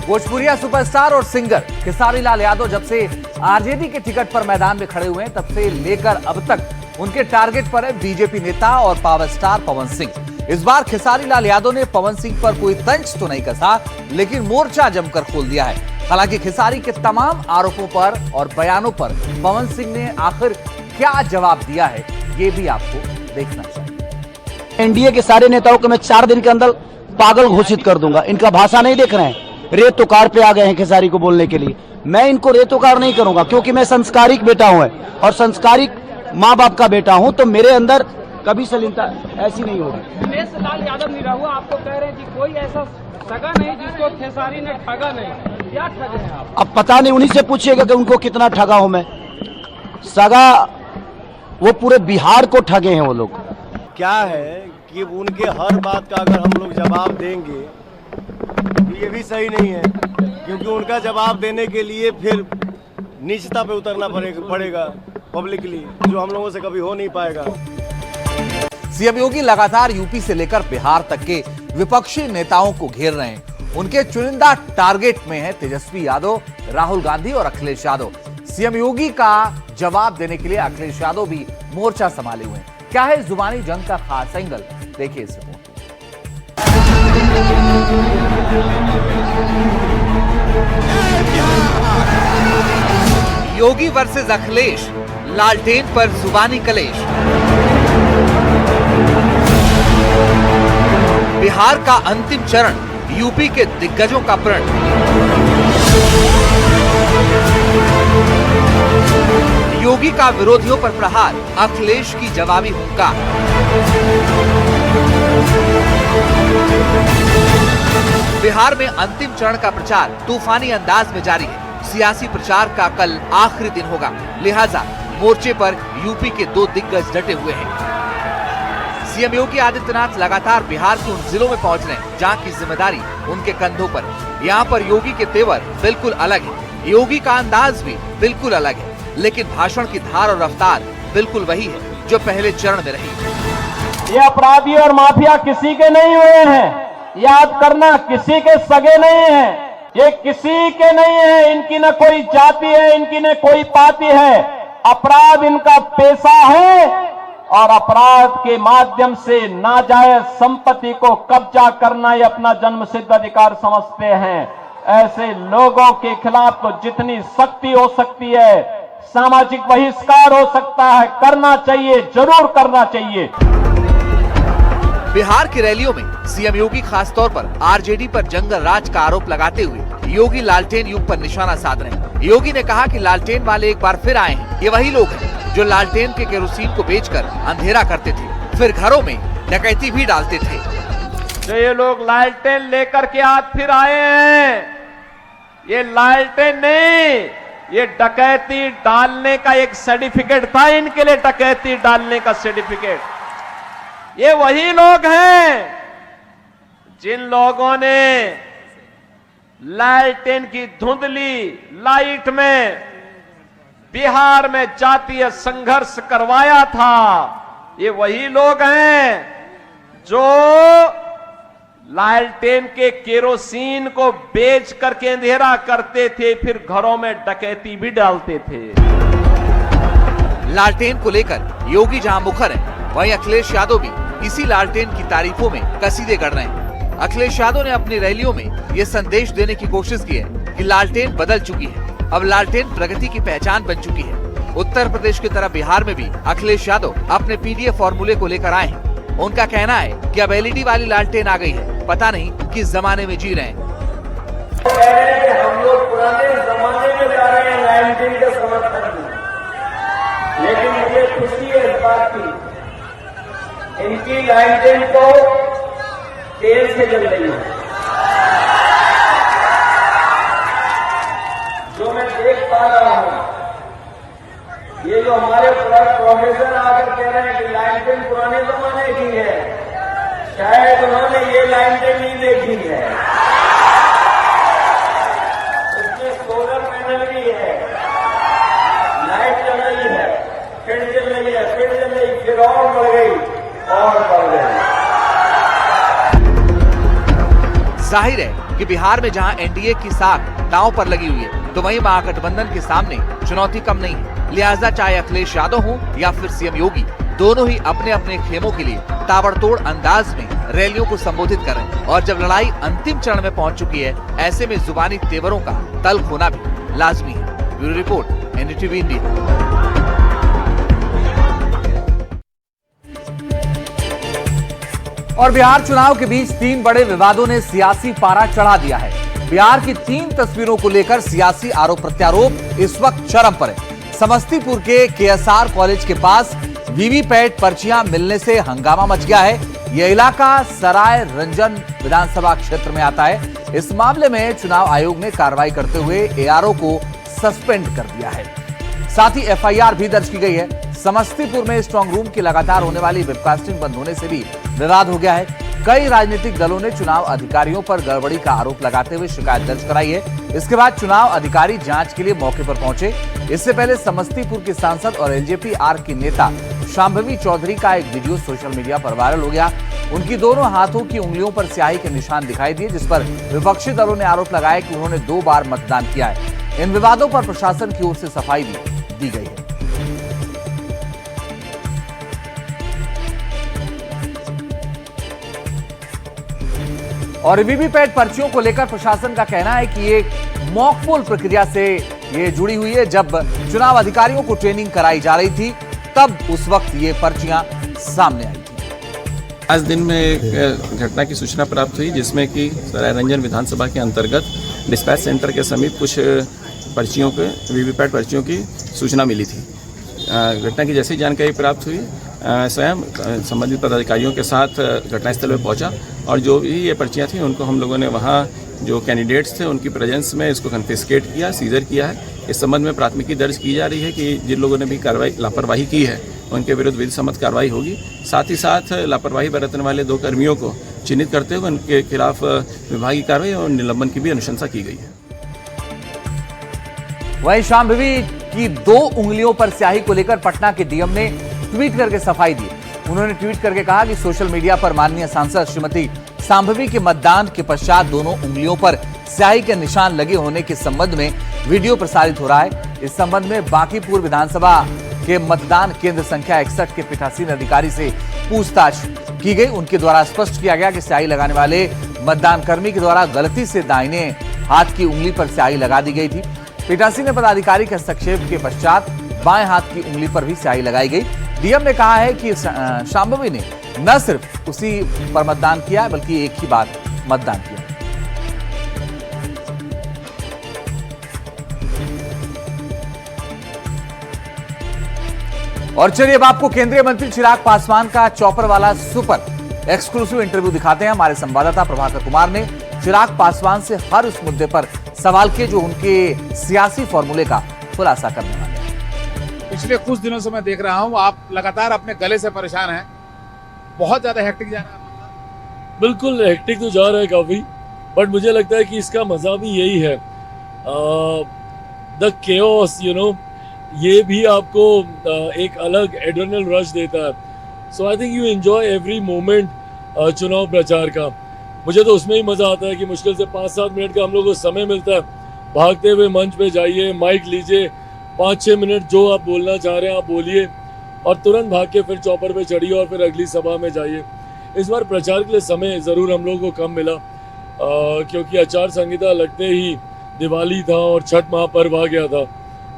भोजपुरिया superstar और singer Khesari Lal Yadav जब से आरजेडी के टिकट पर मैदान में खड़े हुए हैं तब से लेकर अब तक उनके टारगेट पर है बीजेपी नेता और पावर स्टार पवन सिंह। इस बार खेसारी लाल यादव ने पवन सिंह पर कोई तंज तो नहीं कसा, लेकिन मोर्चा जमकर खोल दिया है। हालांकि खेसारी के तमाम आरोपों पर और बयानों पर पवन सिंह ने आखिर क्या जवाब दिया है, ये भी आपको देखना चाहिए। एनडीए के सारे नेताओं को मैं 4 दिन के अंदर पागल घोषित कर दूंगा। इनका भाषा नहीं देख रहे हैं, रेतोकार पे आ गए हैं खेसारी को बोलने के लिए। मैं इनको रेतोकार नहीं करूंगा क्योंकि मैं संस्कारिक बेटा हूं और संस्कारिक माँ बाप का बेटा हूं, तो मेरे अंदर कभी शालीनता ऐसी नहीं होगी। उमेश लाल यादव निरहुआ आपको कह रहे हैं कि कोई ऐसा सगा नहीं जिसको खेसारी ने ठगा नहीं, क्या ठगे हैं आप? अब पता नहीं, उन्हीं से पूछिएगा कि उनको कितना ठगा हूं मैं। सगा वो पूरे बिहार को ठगे हैं वो लोग। क्या है कि उनके हर बात का अगर हम लोग जवाब देंगे तो ये भी सही नहीं है, क्योंकि उनका जवाब देने के लिए फिर नीचता पे उतरना पड़ेगा पब्लिकली, जो हम लोगों से कभी हो नहीं पाएगा। सीएम योगी लगातार यूपी से लेकर बिहार तक के विपक्षी नेताओं को घेर रहे हैं। उनके चुनिंदा टारगेट में है तेजस्वी यादव, राहुल गांधी और अखिलेश यादव। सीएम योगी का जवाब देने के लिए अखिलेश यादव भी मोर्चा संभाले हुए हैं। क्या है जुबानी जंग का खास एंगल, देखिए इस रिपोर्ट। योगी वर्सेस अखिलेश, लालटेन पर जुबानी कलेश। बिहार का अंतिम चरण, यूपी के दिग्गजों का प्रण। योगी का विरोधियों पर प्रहार, अखिलेश की जवाबी हुंकार। बिहार में अंतिम चरण का प्रचार तूफानी अंदाज में जारी है। सियासी प्रचार का कल आखिरी दिन होगा, लिहाजा मोर्चे पर यूपी के 2 दिग्गज डटे हुए हैं। सीएम योगी आदित्यनाथ लगातार बिहार के उन जिलों में पहुंच रहे हैं जहां की जिम्मेदारी उनके कंधों पर। यहां पर योगी के तेवर बिल्कुल अलग है, योगी का अंदाज भी बिल्कुल अलग है, लेकिन भाषण की धार और रफ्तार बिल्कुल वही है जो पहले चरण में रही। ये अपराधी और माफिया किसी के नहीं हुए हैं, याद करना, किसी के सगे नहीं हैं, ये किसी के नहीं है। इनकी न कोई जाति है, इनकी न कोई पाति है। अपराध इनका पेशा है और अपराध के माध्यम से नाजायज संपत्ति को कब्जा करना ये अपना जन्मसिद्ध अधिकार समझते हैं। ऐसे लोगों के खिलाफ तो जितनी सख्ती हो सकती है, सामाजिक बहिष्कार हो सकता है, करना चाहिए, जरूर करना चाहिए। बिहार की रैलियों में सीएम योगी खासतौर पर आरजेडी पर जंगल राज का आरोप लगाते हुए योगी लालटेन युग पर निशाना साध रहे हैं। योगी ने कहा कि लालटेन वाले एक बार फिर आए हैं। ये वही लोग हैं जो लालटेन के केरोसिन को बेचकर अंधेरा करते थे, फिर घरों में डकैती भी डालते थे। जो ये लोग लालटेन लेकर के आज फिर आए हैं, ये लालटेन नहीं, ये डकैती डालने का एक सर्टिफिकेट था इनके लिए, डकैती डालने का सर्टिफिकेट। ये वही लोग हैं जिन लोगों ने लालटेन की धुंधली लाइट में बिहार में जातीय संघर्ष करवाया था। ये वही लोग हैं जो लालटेन के केरोसिन को बेच करके अंधेरा करते थे, फिर घरों में डकैती भी डालते थे। लालटेन को लेकर योगी जहां मुखर है, वहीं अखिलेश यादव भी इसी लालटेन की तारीफों में कसीदे गढ़ रहे हैं। अखिलेश यादव ने अपनी रैलियों में ये संदेश देने की कोशिश की है कि लालटेन बदल चुकी है, अब लालटेन प्रगति की पहचान बन चुकी है। उत्तर प्रदेश की तरह बिहार में भी अखिलेश यादव अपने पीडीएफ फॉर्मूले को लेकर आए हैं। उनका कहना है कि अब एलईडी वाली लालटेन आ गई है, पता नहीं किस जमाने में जी रहे हैं। हम लोग पुराने जमाने में जा रहे हैं लालटेन के समर्थन में, लेकिन मुझे खुशी है इस बात की, इनकी लालटेन तो तेल से जल रही है। जो मैं देख पा रहा हूं, ये जो हमारे प्रोफेसर आकर कह रहे हैं कि लालटेन पुराने जमाने की है, शायद उन्होंने ये लालटेन नहीं देखी है। इसमें सोलर पैनल भी है, लाइट चल रही है, फिर चल रही है, फिर चल रही, फिर और बढ़ गई और बढ़ गई। जाहिर है कि बिहार में जहां एनडीए की साख दांव पर लगी हुई है, तो वहीं महागठबंधन के सामने चुनौती कम नहीं है। लिहाजा चाहे अखिलेश यादव हो या फिर सीएम योगी, दोनों ही अपने अपने खेमों के लिए ताबड़तोड़ अंदाज में रैलियों को संबोधित कर रहे हैं। और जब लड़ाई अंतिम चरण में पहुंच चुकी है, ऐसे में जुबानी तेवरों का तल्ख होना भी लाजमी है। Bureau report, NDTV India. और बिहार चुनाव के बीच 3 बड़े विवादों ने सियासी पारा चढ़ा दिया है। बिहार की 3 तस्वीरों को लेकर सियासी आरोप प्रत्यारोप इस वक्त चरम पर है। समस्तीपुर के केएसआर कॉलेज के पास वीवीपैट पर्चियां मिलने से हंगामा मच गया है। यह इलाका सराय रंजन विधानसभा क्षेत्र में आता है। इस मामले में चुनाव आयोग ने कार्रवाई करते हुए एआरओ को सस्पेंड कर दिया है। साथ ही एफआईआर भी दर्ज की गई है। समस्तीपुर में स्ट्रांग रूम की लगातार होने वाली वेबकास्टिंग बंद होने से भी विवाद हो गया है। कई राजनीतिक दलों ने चुनाव अधिकारियों पर गड़बड़ी का आरोप लगाते हुए शिकायत दर्ज कराई है। इसके बाद चुनाव अधिकारी जांच के लिए मौके पर पहुंचे। इससे पहले समस्तीपुर के सांसद और एलजेपी आर की नेता शांभवी चौधरी का एक वीडियो सोशल मीडिया पर वायरल हो गया। उनकी दोनों हाथों की उंगलियों पर स्याही के निशान दिखाई दिए, जिस पर विपक्षी दलों ने आरोप लगाया कि उन्होंने 2 बार मतदान किया है। इन विवादों पर प्रशासन की ओर से सफाई भी दी गई है। और वीवीपैट पर्चियों को लेकर प्रशासन का कहना है कि ये मॉकपोल प्रक्रिया से ये जुड़ी हुई है। जब चुनाव अधिकारियों को ट्रेनिंग कराई जा रही थी, तब उस वक्त ये पर्चियां सामने आई थी। आज दिन में एक घटना की सूचना प्राप्त हुई, जिसमें कि सराय रंजन विधानसभा के अंतर्गत डिस्पैच सेंटर के समीप कुछ पर्चियों के वीवीपैट पर्चियों की सूचना मिली थी। घटना की जैसी जानकारी प्राप्त हुई, स्वयं संबंधित पदाधिकारियों के साथ घटनास्थल पर पहुंचा और जो भी ये पर्चियां थी उनको हम लोगों ने वहां जो कैंडिडेट्स थे उनकी प्रेजेंस में इसको कन्फिस्केट किया, सीजर किया है। इस संबंध में प्राथमिकी दर्ज की जा रही है कि जिन लोगों ने भी कार्रवाई लापरवाही की है उनके विरुद्ध विधि सम्मत कार्रवाई होगी। साथ ही साथ लापरवाही बरतने वाले 2 कर्मियों को चिन्हित करते हुए उनके खिलाफ विभागीय कार्रवाई और निलंबन की भी अनुशंसा की गई है। वहीं शांभवी की 2 उंगलियों पर स्याही को लेकर पटना के डीएम ने ट्वीट करके सफाई दी। उन्होंने ट्वीट करके कहा कि सोशल मीडिया पर माननीय सांसद श्रीमती शांभवी के मतदान के पश्चात दोनों उंगलियों पर स्याही के निशान लगे होने के संबंध में वीडियो प्रसारित हो रहा है। इस संबंध में बांकीपुर विधानसभा के मतदान केंद्र संख्या 61 के पीठासीन अधिकारी से पूछताछ की गई। उनके द्वारा स्पष्ट किया गया कि स्याही लगाने वाले मतदान कर्मी के द्वारा गलती से दाहिने हाथ की उंगली पर स्याही लगा दी गई थी। पीठासीन पदाधिकारी के हस्तक्षेप के पश्चात बाएं हाथ की उंगली पर भी स्याही लगाई गई। डीएम ने कहा है कि शांभवी ने न सिर्फ उसी पर मतदान किया है, बल्कि एक ही बार मतदान किया। और चलिए अब आपको केंद्रीय मंत्री चिराग पासवान का चौपर वाला सुपर एक्सक्लूसिव इंटरव्यू दिखाते हैं। हमारे संवाददाता प्रभाकर कुमार ने चिराग पासवान से हर उस मुद्दे पर सवाल किए जो उनके सियासी फॉर्मूले का खुलासा करने वाले हैं। पिछले कुछ दिनों से मैं देख रहा हूं आप लगातार अपने गले से परेशान हैं, बहुत ज्यादा हेक्टिक जा रहा है। बिल्कुल हेक्टिक तो जा रहा है काफी, बट मुझे लगता है कि इसका मजा भी यही है, द केओस, ये भी आपको एक अलग एड्रेनल रश देता है। So I think you enjoy every moment चुनाव प्रचार का। मुझे तो उसमें ही मजा आता है कि मुश्किल से 5-7 मिनट का हम लोग को समय मिलता है, भागते हुए मंच पे जाइए, माइक लीजिए, 5-6 मिनट जो आप बोलना चाह रहे हैं आप बोलिए और तुरंत भाग के फिर चौपर पे चढ़िए और फिर अगली सभा में जाइए। इस बार प्रचार के लिए समय ज़रूर हम लोगों को कम मिला, क्योंकि आचार संहिता लगते ही दिवाली था और छठ महापर्व आ गया था,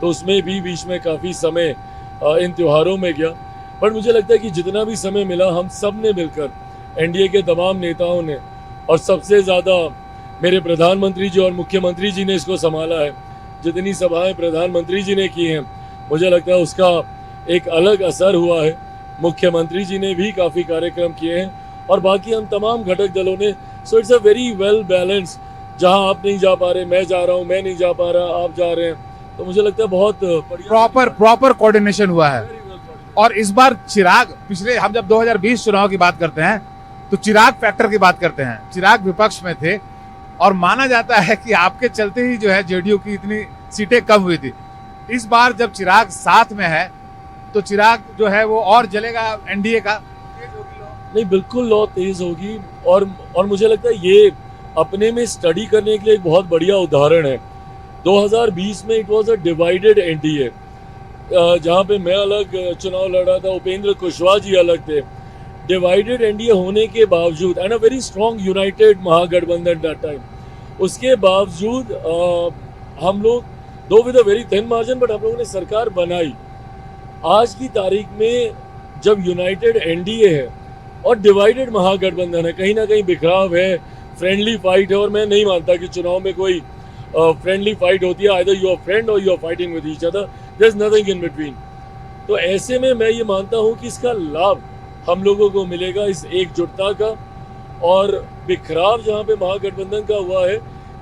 तो उसमें भी बीच में काफ़ी समय इन त्योहारों में गया। बट मुझे लगता है कि जितना भी समय मिला हम सब ने मिलकर, एनडीए के तमाम नेताओं ने और सबसे ज़्यादा मेरे प्रधानमंत्री जी और मुख्यमंत्री जी ने इसको संभाला है। जितनी सभाएं प्रधानमंत्री जी ने की हैं, मुझे लगता है उसका एक अलग असर हुआ है। मुख्यमंत्री जी ने भी काफ़ी कार्यक्रम किए हैं और बाकी हम तमाम घटक दलों ने। So it's a very well balance, जहां आप नहीं जा पा रहे मैं जा रहा हूं, मैं नहीं जा पा रहा आप जा रहे हैं, तो मुझे लगता है बहुत प्रॉपर कोऑर्डिनेशन हुआ है। और इस बार चिराग, पिछले हम जब 2020 चुनाव की बात करते हैं तो चिराग फैक्टर की बात करते हैं, चिराग विपक्ष में थे और माना जाता है कि आपके चलते ही जो है जेडीयू की इतनी सीटें कम हुई थी। इस बार जब चिराग साथ में है तो चिराग जो है वो और जलेगा, एनडीए का तेज होगी लौ। नहीं, बिल्कुल लौ तेज होगी और मुझे लगता है ये अपने में स्टडी करने के लिए एक बहुत बढ़िया उदाहरण है। 2020 में it was a divided NDA, जहाँ पे मैं अलग चुनाव लड़ा था, उपेंद्र कुशवाहा जी अलग थे। डिवाइडेड एनडीए होने के बावजूद and a very strong United Mahagathbandhan that time, उसके बावजूद हम लोग दो with a very thin margin but हम लोगों ने सरकार बनाई। आज की तारीख में जब यूनाइटेड एनडीए है और डिवाइडेड महागठबंधन है, कहीं ना कहीं बिखराव है, फ्रेंडली फाइट है, और मैं नहीं मानता कि चुनाव में कोई फ्रेंडली फाइट होती है। आइदर यू आर फ्रेंड और you are fighting with each other, there is nothing in between. तो ऐसे में मैं ये मानता हूँ कि इसका लाभ हम लोगों को मिलेगा, इस एकजुटता का। और बिखराव जहाँ पे महागठबंधन का हुआ है,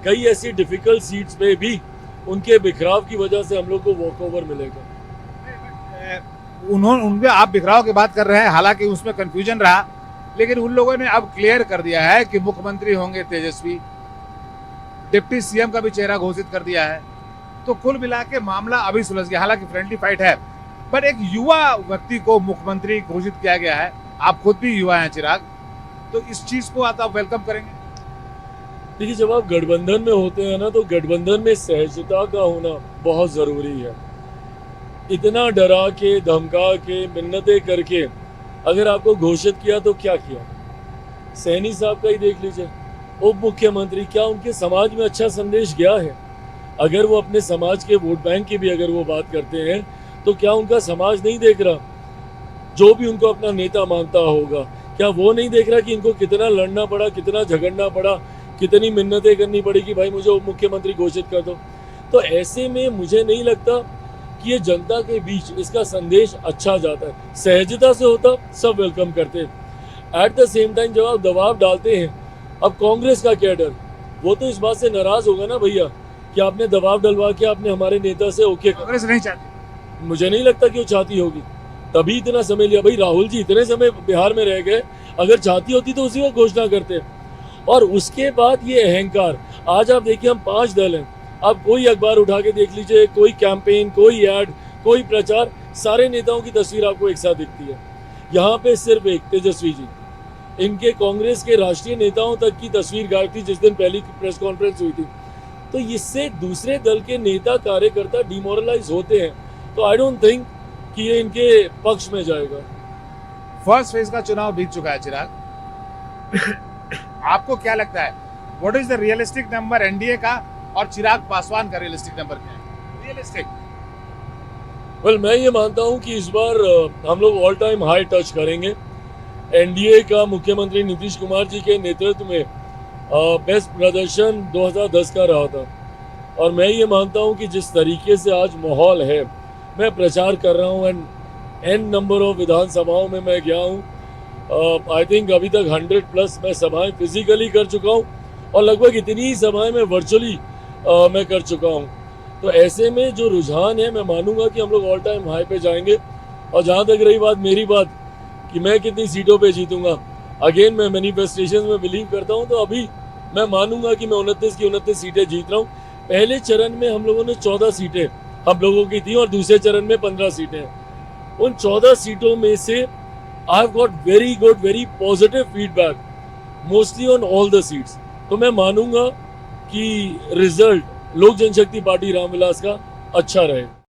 कई ऐसी डिफिकल्ट सीट्स पे भी उनके बिखराव की वजह से हम लोग को वॉकओवर मिलेगा। उनमें आप बिखराव की बात कर रहे हैं, हालांकि उसमें कंफ्यूजन रहा, लेकिन उन लोगों ने अब क्लियर कर दिया है कि मुख्यमंत्री होंगे तेजस्वी, डिप्टी सीएम का भी चेहरा घोषित कर दिया है। तो कुल मिला के मामला अभी सुलझ गया, हालांकि फ्रेंडली फाइट है, पर एक युवा व्यक्ति को मुख्यमंत्री घोषित किया गया है। आप खुद भी युवा हैं चिराग, तो इस चीज को आप वेलकम करेंगे? देखिए, जब आप गठबंधन में होते हैं ना, तो गठबंधन में सहजता का होना बहुत जरूरी है। इतना डरा के, धमका के, मिन्नतें करके अगर आपको घोषित किया तो क्या किया? सैनी साहब का ही देख लीजिए, उप मुख्यमंत्री, क्या उनके समाज में अच्छा संदेश गया है? अगर वो अपने समाज के वोट बैंक की भी अगर वो बात करते हैं, तो क्या उनका समाज नहीं देख रहा? जो भी उनको अपना नेता मानता होगा, क्या वो नहीं देख रहा कि इनको कितना लड़ना पड़ा, कितना झगड़ना पड़ा, कितनी मिन्नतें करनी पड़ी कि भाई मुझे उप मुख्यमंत्री घोषित कर दो? तो ऐसे में मुझे नहीं लगता कि ये जनता के बीच इसका संदेश अच्छा जाता है। सहजता से होता, सब वेलकम करते हैं। एट द सेम टाइम जब आप दबाव डालते हैं, अब कांग्रेस का क्या डर? वो तो इस बात से नाराज होगा ना भैया कि आपने दबाव डलवा के आपने हमारे नेता से ओके। कांग्रेस नहीं चाहती, मुझे नहीं लगता कि वो चाहती होगी, तभी इतना समय लिया। भाई राहुल जी इतने समय बिहार में रह गए, अगर चाहती होती तो उसी को घोषणा करते। और उसके बाद ये अहंकार, आज आप देखिए हम 5 दल हैं, आप कोई अखबार उठा के देख लीजिए, कोई कैंपेन, कोई ऐड, कोई प्रचार, सारे नेताओं की तस्वीर आपको एक साथ दिखती है। यहाँ पे सिर्फ एक तेजस्वी जी, इनके कांग्रेस के राष्ट्रीय नेताओं तक की तस्वीर गायब थी जिस दिन पहली प्रेस कॉन्फ्रेंस हुई थी। तो इससे दूसरे दल के नेता कार्यकर्ता डिमोरलाइज होते हैं। तो आई डोंट थिंक कि ये इनके पक्ष में जाएगा। फर्स्ट फेज का चुनाव बीत चुका है चिराग, आपको क्या लगता है what is the realistic number NDA का और चिराग पासवान का रियलिस्टिक नंबर क्या है? रियलिस्टिक, वेल मैं ये मानता हूँ कि इस बार हम लोग ऑल टाइम हाई टच करेंगे। एनडीए का मुख्यमंत्री नीतीश कुमार जी के नेतृत्व में बेस्ट प्रदर्शन 2010 का रहा था। और मैं ये मानता हूँ कि जिस तरीके से आज माहौल है, मैं प्रचार कर रहा हूँ एंड एन नंबर ऑफ विधानसभाओं में मैं गया हूँ। आई थिंक अभी तक 100+ मैं सभाएं फिजिकली कर चुका हूँ और लगभग इतनी ही सभाएं मैं वर्चुअली मैं कर चुका हूँ। तो ऐसे में जो रुझान है, मैं मानूंगा कि हम लोग ऑल टाइम हाई पे जाएंगे। और जहाँ तक रही बात मेरी बात कि मैं कितनी सीटों पे जीतूंगा, अगेन मैं मैनिफेस्टेशन में बिलीव करता हूँ। तो अभी मैं मानूंगा कि मैं 29 की 29 सीटें जीत रहा हूँ। पहले चरण में हम लोगों ने 14 सीटें हम लोगों की थी और दूसरे चरण में 15 सीटें। उन 14 सीटों में से I have got very good, very positive feedback mostly on all the seats. तो मैं मानूंगा कि रिजल्ट लोक जनशक्ति पार्टी रामविलास का अच्छा रहे।